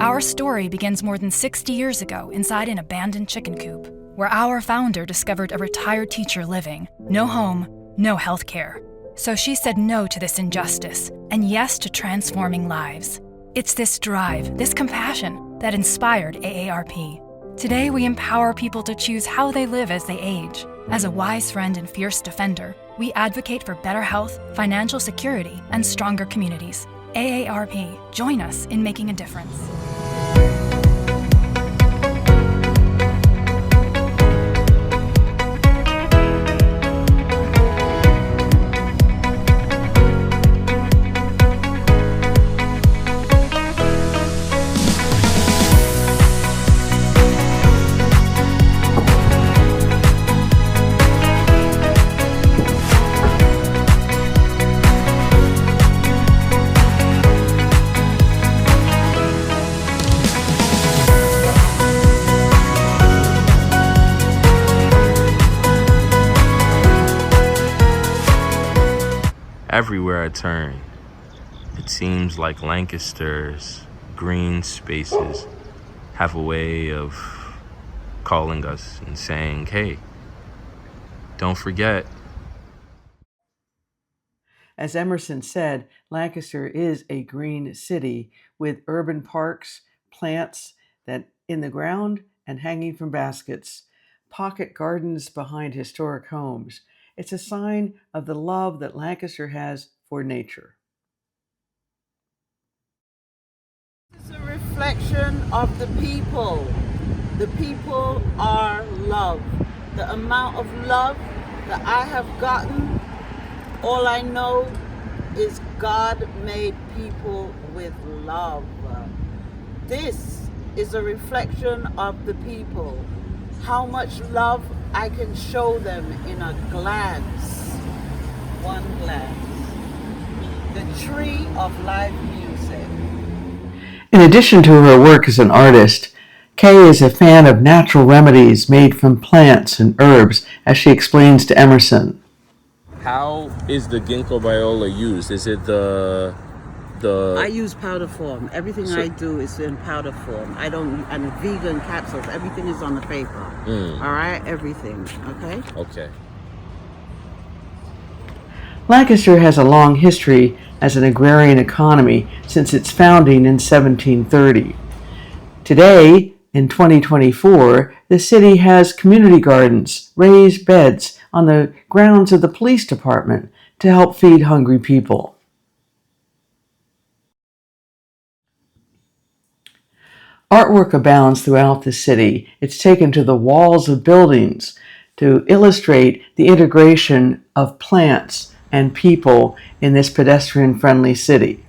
Our story begins more than 60 years ago inside an abandoned chicken coop, where our founder discovered a retired teacher living, no home, no health care. So she said no to this injustice and yes to transforming lives. It's this drive, this compassion, that inspired AARP. Today, we empower people to choose how they live as they age. As a wise friend and fierce defender, we advocate for better health, financial security, and stronger communities. AARP, join us in making a difference. Everywhere I turn, it seems like Lancaster's green spaces have a way of calling us and saying, hey, don't forget. As Emerson said, Lancaster is a green city with urban parks, plants that in the ground and hanging from baskets, pocket gardens behind historic homes. It's a sign of the love that Lancaster has for nature. It's a reflection of the people. The people are love. The amount of love that I have gotten, all I know is God made people with love. This is a reflection of the people. How much love I can show them in a glance. One glance. The tree of live music. In addition to her work as an artist, Kay is a fan of natural remedies made from plants and herbs, as she explains to Emerson. How is the ginkgo biloba used? Is it the I use powder form. Everything I do is in powder form. I don't, and vegan capsules. Everything is on the paper. All right, everything. Okay. Okay. Lancaster has a long history as an agrarian economy since its founding in 1730. Today, in 2024, the city has community gardens, raised beds on the grounds of the police department to help feed hungry people. Artwork abounds throughout the city. It's taken to the walls of buildings to illustrate the integration of plants and people in this pedestrian-friendly city.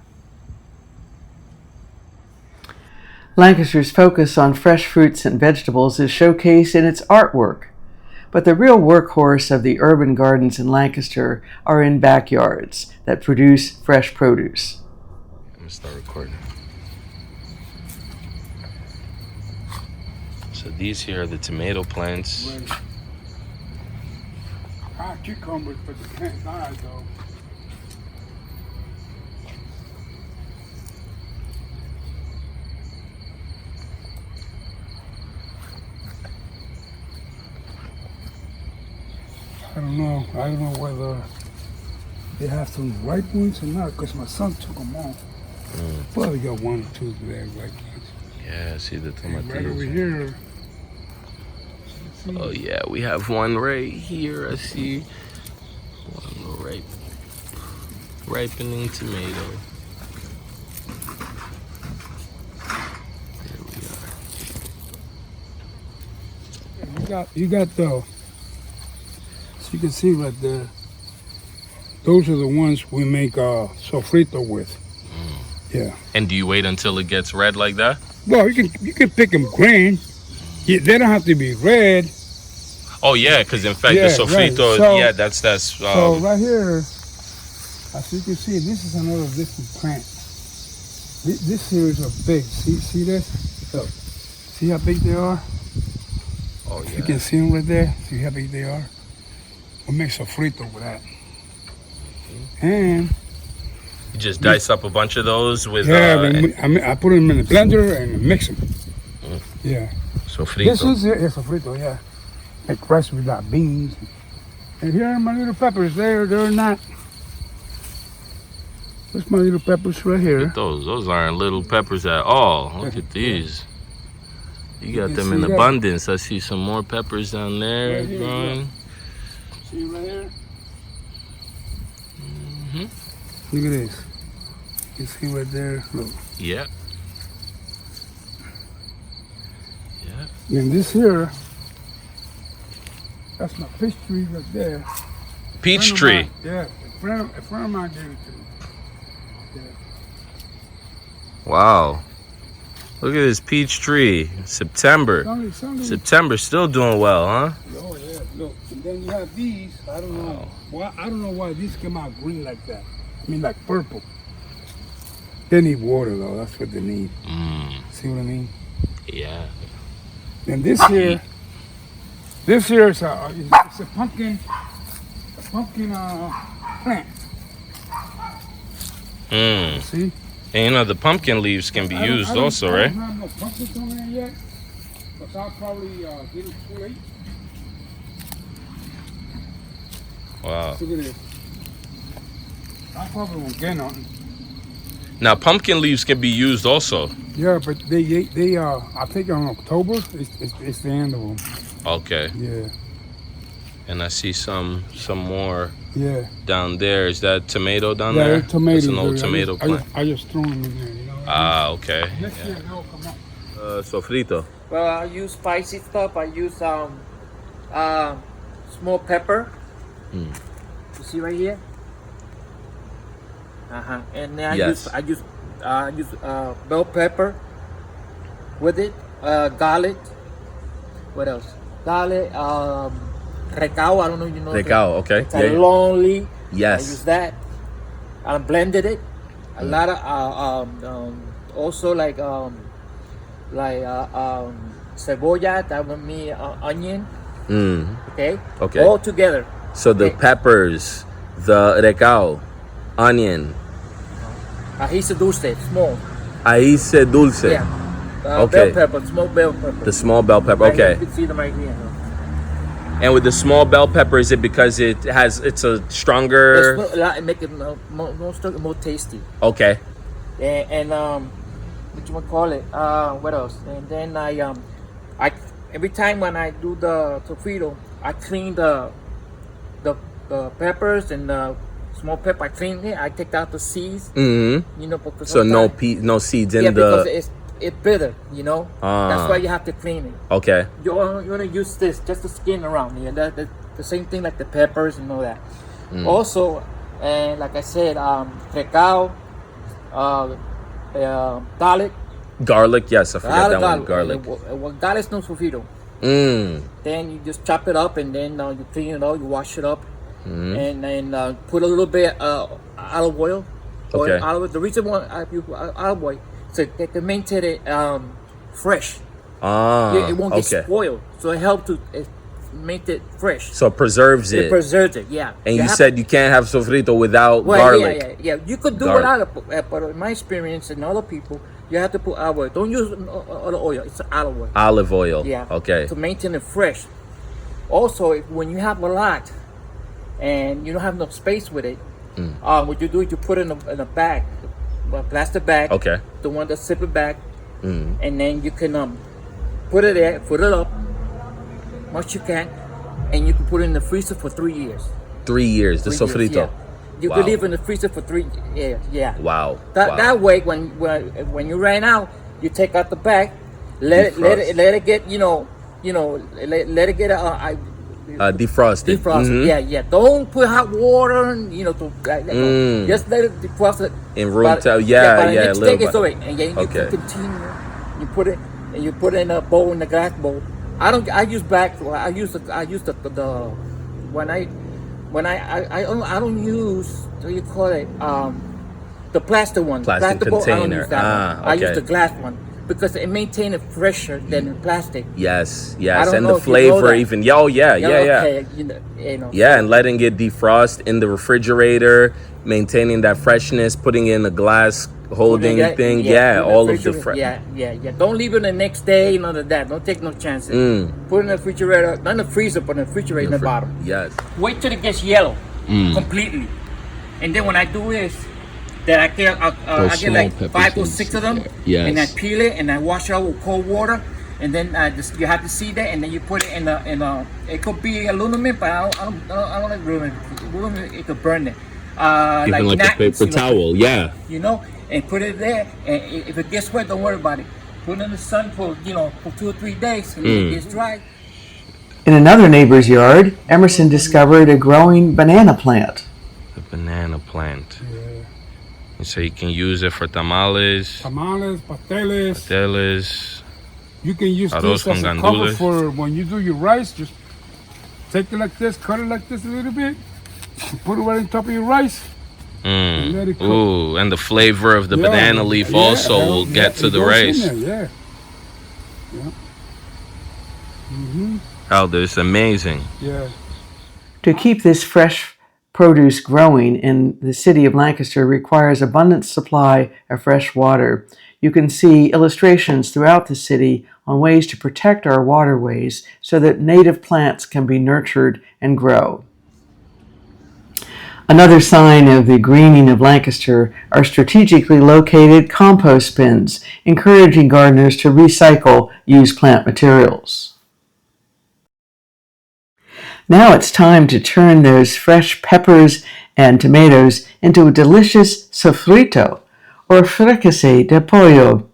Lancaster's focus on fresh fruits and vegetables is showcased in its artwork, but the real workhorse of the urban gardens in Lancaster are in backyards that produce fresh produce. I'm gonna start recording. So these here are the tomato plants. Cucumbers, but the plant died though. I don't know whether they have some ripe ones or not, because my son took them all. Probably got one or two there like that. Yeah, see the tomatoes. Right over here. Oh yeah, we have one right here. I see one ripening tomato. There we are. You got the, so you can see right there, those are the ones we make sofrito with. Yeah. And do you wait until it gets red like that? Well, you can pick them green. Yeah, they don't have to be red. Oh yeah, because in fact Yeah, the sofrito, right. So- that's So right here, as you can see, this is another different plant. This here is a big. See this? Look. See how big they are? oh yeah. You can see them right there. See how big they are? We'll make sofrito with that. And You just dice up a bunch of those with I put them in the blender and mix them. Yeah. sofrito. This is sofrito, yeah. Like rice without beans. And here are my little peppers. They're not. There's my little peppers right here. Those aren't little peppers at all. Look at these. You got them in abundance. I see some more peppers down there Right here, growing. See right here? Mm-hmm. Look at this. You see right there? Look. Yep. Yep. And this here, that's my peach tree right there. Peach tree. Yeah, a friend of mine gave it to me. Wow. Look at this peach tree. September. September still doing well, huh? Oh yeah, look. And then you have these. I don't know why. I don't know why these come out green like that. I mean, like purple. They need water though. That's what they need. See what I mean? Yeah. And this here is it's a pumpkin plant. See? And you know the pumpkin leaves can be used also, right? I don't have no pumpkins on there yet, but I'll probably get it too late. Wow. Look at this. I probably won't get none. Now pumpkin leaves can be used also. Yeah, but they I think on October it's the end of them. Okay. Yeah. And I see some more Yeah. down there. Is that tomato down there? Yeah, tomatoes. It's an old tomato plant. I just throw them in there, you know. Okay. Next year they'll come up. Sofrito. Well, I use spicy stuff. I use small pepper. You see right here. And then I use bell pepper with it. Garlic. What else? Garlic. Recao. I don't know if you know. Recao. Okay. It's a long leaf. Yes. I use that. I blended it. A lot of also like cebolla. That would mean onion. Okay. Okay. All together. So the peppers, the recao, onion. Ají dulce, small. Ají dulce. Yeah. Okay. Bell pepper, small bell pepper. The small bell pepper. Right here, Okay. you can see them right here. And with the small bell pepper, is it because it's a stronger? It make it more tasty. Okay. And what you want to call it? What else? And then I every time when I do the sofrito, I clean the peppers and the small pepper. I clean it. I take out the seeds. You know, because So no seeds in the. Because it's bitter. You know. That's why you have to clean it. Okay. You want to use this just the skin around here. The same thing like the peppers and all that. Also, and like I said, recao, garlic. Garlic, yes, I forgot that one. Garlic. Garlic no sofrito. Then you just chop it up and then you clean it out, you wash it up, and then put a little bit olive oil. Okay. The reason why I use olive oil is to maintain it fresh. It won't get spoiled, so it helps to make it fresh. So it preserves it. It preserves it, yeah. And you said you can't have sofrito without garlic. Yeah. You could do without it, but in my experience and other people, you have to put olive oil. Don't use other oil. It's olive oil. Olive oil. Yeah. Okay. To maintain it fresh. Also, when you have a lot and you don't have enough space with it, what you do is you put it in a bag, a plastic bag. Okay. The one that's zipper bag, and then you can put it there, put it up, much you can, and you can put it in the freezer for 3 years. 3 years. The sofrito. Yeah. You can leave it in the freezer for 3 years. Yeah. Wow. That way, when you ran out, you take out the bag, let it get let it get defrosted. Defrosted. Yeah. Don't put hot water and just let it defrost it. In room temperature. Yeah. Take it away, and then you can continue. You put it in a bowl, in a glass bowl. I use back. I use the when I don't use, what do you call it, the plastic one. Plastic bowl, container. I don't use that one. I use the glass one. because it maintains it fresher than plastic. Yes, I yes, don't and know the if you know flavor that. even. Oh yeah, yeah, yeah. Okay, Yeah, and letting it defrost in the refrigerator, maintaining that freshness, putting it in a glass holding thing. Yeah, put in the all of the refrigerator. Yeah. Don't leave it the next day. None of that. Don't take no chances. Put it in the refrigerator, not in the freezer, but in the refrigerator in the bottom. Yes. Wait till it gets yellow completely, and then when I do is that I get like 5 or 6 of them, Yes. and I peel it and I wash it out with cold water, and then you have to see that, and then you put it in a it could be aluminum, but I don't like aluminum. Aluminum, it could burn it. Even like a napkins, paper towel. Yeah. And put it there, and if it gets wet, don't worry about it. Put it in the sun for 2 or 3 days, and it gets dry. In another neighbor's yard, Emerson discovered a growing banana plant. The banana plant. And so you can use it for tamales, pasteles. You can use Arroz this as con a cover gandules. for when you do your rice. Just take it like this, cut it like this a little bit, put it right on top of your rice. And let it cook. Ooh, and the flavor of the banana leaf also will get to the rice. Yeah. Aldo, it's amazing. Yeah. To keep this fresh produce growing in the city of Lancaster requires abundant supply of fresh water. You can see illustrations throughout the city on ways to protect our waterways so that native plants can be nurtured and grow. Another sign of the greening of Lancaster are strategically located compost bins, encouraging gardeners to recycle used plant materials. Now it's time to turn those fresh peppers and tomatoes into a delicious sofrito, or fricassee de pollo.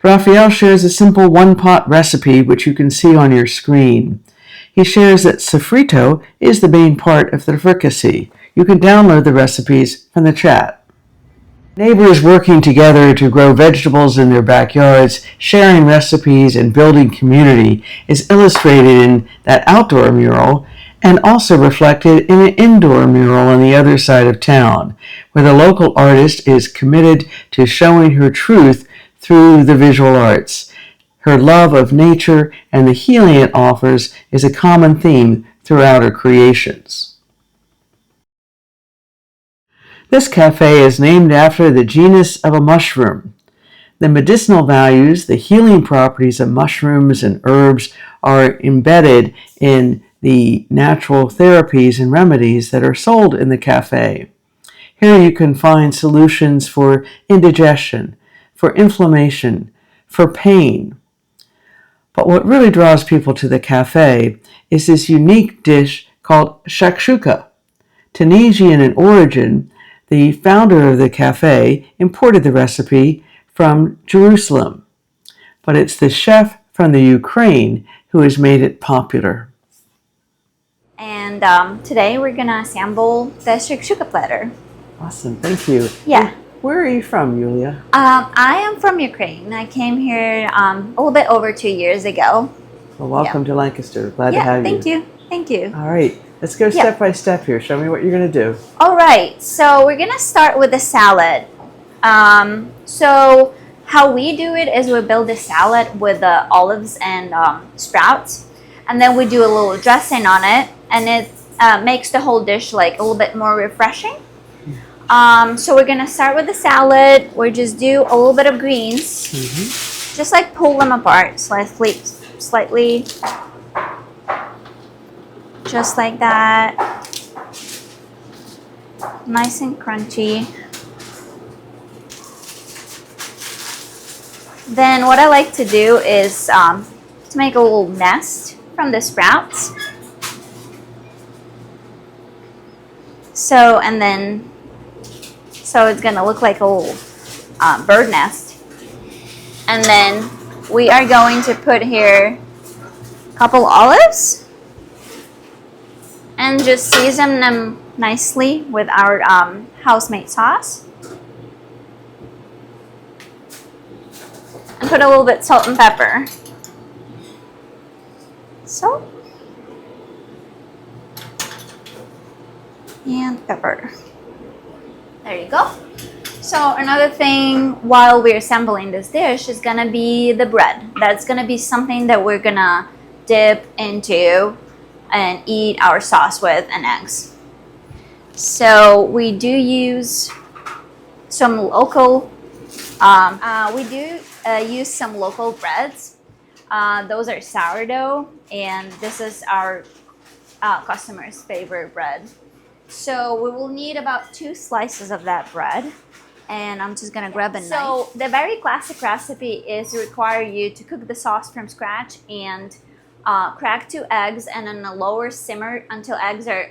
Rafael shares a simple one-pot recipe which you can see on your screen. He shares that sofrito is the main part of the fricassee. You can download the recipes from the chat. Neighbors working together to grow vegetables in their backyards, sharing recipes, and building community is illustrated in that outdoor mural and also reflected in an indoor mural on the other side of town, where the local artist is committed to showing her truth through the visual arts. Her love of nature and the healing it offers is a common theme throughout her creations. This cafe is named after the genus of a mushroom. The medicinal values, the healing properties of mushrooms and herbs are embedded in the natural therapies and remedies that are sold in the cafe. Here you can find solutions for indigestion, for inflammation, for pain. But what really draws people to the cafe is this unique dish called shakshuka. Tunisian in origin, the founder of the cafe imported the recipe from Jerusalem, but it's the chef from the Ukraine who has made it popular. And today we're gonna assemble the shakshuka platter. Awesome, thank you. Yeah. Where are you from, Iulia? I am from Ukraine. I came here a little bit over 2 years ago. Well, welcome to Lancaster. Glad to have you. Thank you. All right, let's go step by step here. Show me what you're going to do. All right, so we're gonna start with the salad. So how we do it is we build the salad with the olives and sprouts, and then we do a little dressing on it, and it makes the whole dish like a little bit more refreshing. So we're gonna start with the salad. We just do a little bit of greens, just like pull them apart slightly, just like that. Nice and crunchy. Then what I like to do is to make a little nest from the sprouts. So it's gonna look like a little bird nest. And then we are going to put here a couple olives and just season them nicely with our house-made sauce. And put a little bit salt and pepper. Salt and pepper. There you go. So another thing while we're assembling this dish is gonna be the bread. That's gonna be something that we're gonna dip into and eat our sauce with and eggs. So we do use some local, use some local breads. Those are sourdough, and this is our customer's favorite bread. So we will need about 2 slices of that bread. And I'm just gonna grab a knife. So the very classic recipe is to require you to cook the sauce from scratch and crack 2 eggs and on a lower simmer until eggs are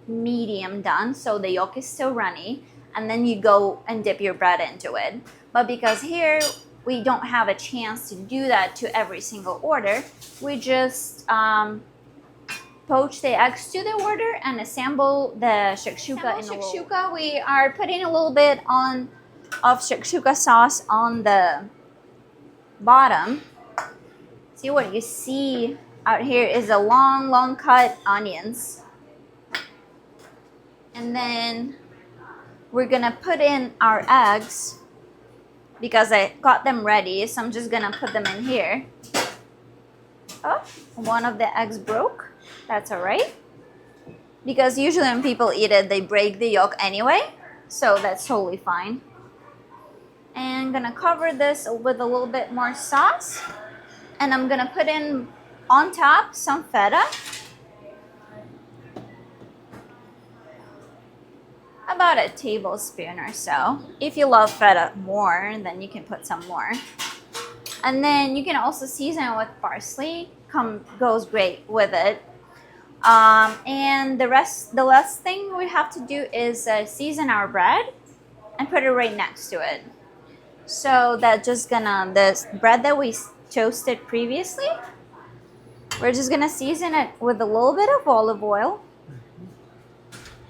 medium done, so the yolk is still runny, and then you go and dip your bread into it. But because here we don't have a chance to do that to every single order, we just poach the eggs to the order and assemble the shakshuka in the shakshuka. We are putting a little bit of shakshuka sauce on the bottom. See, what you see out here is a long cut onions. And then we're gonna put in our eggs because I got them ready, so I'm just gonna put them in here. Oh, one of the eggs broke. That's all right. Because usually when people eat it, they break the yolk anyway, so that's totally fine. And I'm gonna cover this with a little bit more sauce, and I'm gonna put in on top some feta, about a tablespoon or so. If you love feta more, then you can put some more. And then you can also season it with parsley. Goes great with it. And the last thing we have to do is season our bread and put it right next to it. So that just gonna, the bread that we toasted previously, we're just gonna season it with a little bit of olive oil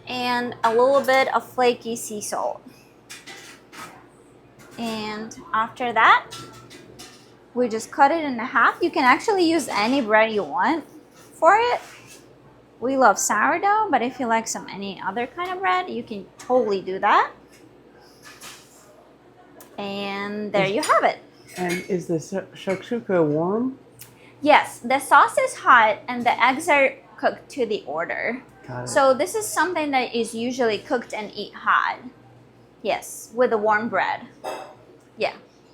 and a little bit of flaky sea salt. And after that, we just cut it in half. You can actually use any bread you want for it. We love sourdough, but if you like any other kind of bread, you can totally do that. And there you have it. And is the shakshuka warm? Yes, the sauce is hot and the eggs are cooked to the order. Got it. So this is something that is usually cooked and eat hot. Yes, with a warm bread. Yeah.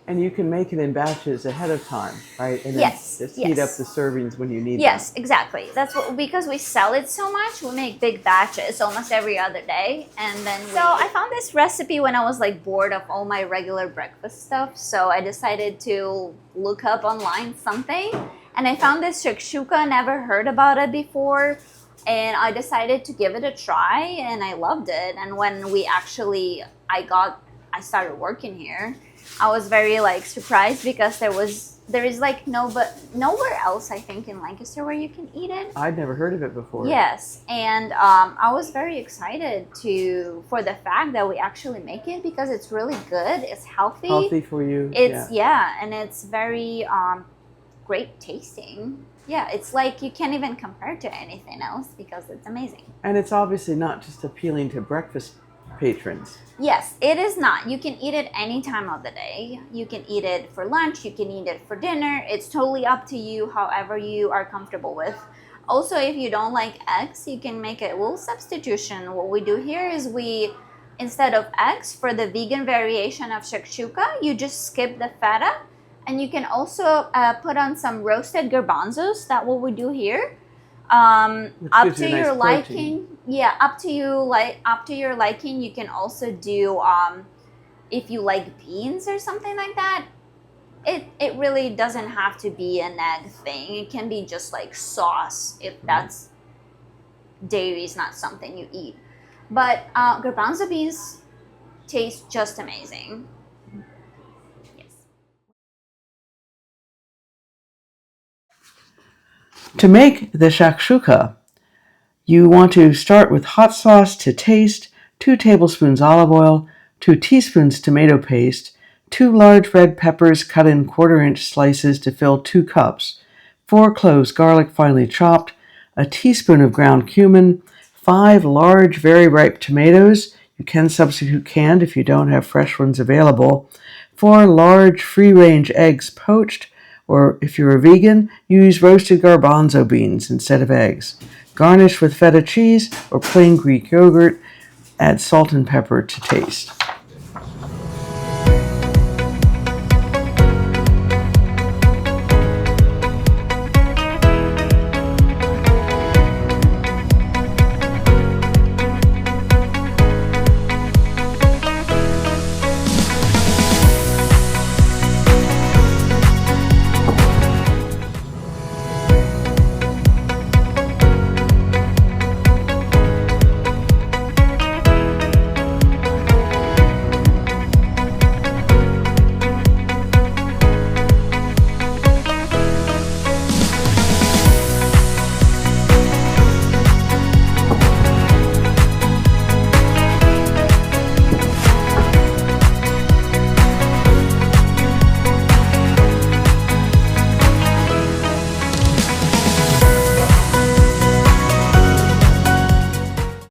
And you can make it in batches ahead of time, right? And then Yes, just yes. heat up the servings when you need Yes, them. exactly. That's what, because we sell it so much, we make big batches almost every other day. And then so I found this recipe when I was like bored of all my regular breakfast stuff. So I decided to look up online something, and I found this shakshuka. Never heard about it before, and I decided to give it a try, and I loved it. And when I started working here, I was very like surprised because there is like nowhere else, I think, in Lancaster where you can eat it. I'd never heard of it before. Yes, and I was very excited for the fact that we actually make it because it's really good. It's healthy. Healthy for you. It's and it's very great tasting. Yeah, it's like you can't even compare it to anything else because it's amazing. And it's obviously not just appealing to breakfast patrons. Yes, it is not. You can eat it any time of the day. You can eat it for lunch. You can eat it for dinner. It's totally up to you, however you are comfortable with. Also, if you don't like eggs, you can make a little substitution. What we do here is instead of eggs, for the vegan variation of shakshuka, you just skip the feta. And you can also put on some roasted garbanzos. That's what we do here. Up to your liking. Yeah, up to your liking. You can also do if you like beans or something like that. It really doesn't have to be an egg thing. It can be just like sauce if that's dairy is not something you eat. But garbanzo beans taste just amazing. To make the shakshuka, you want to start with hot sauce to taste, 2 tablespoons olive oil, 2 teaspoons tomato paste, 2 large red peppers cut in 1/4-inch slices to fill 2 cups, 4 cloves garlic finely chopped, a teaspoon of ground cumin, 5 large very ripe tomatoes. You can substitute canned if you don't have fresh ones available. 4 large free-range eggs poached, or if you're a vegan, use roasted garbanzo beans instead of eggs. Garnish with feta cheese or plain Greek yogurt. Add salt and pepper to taste.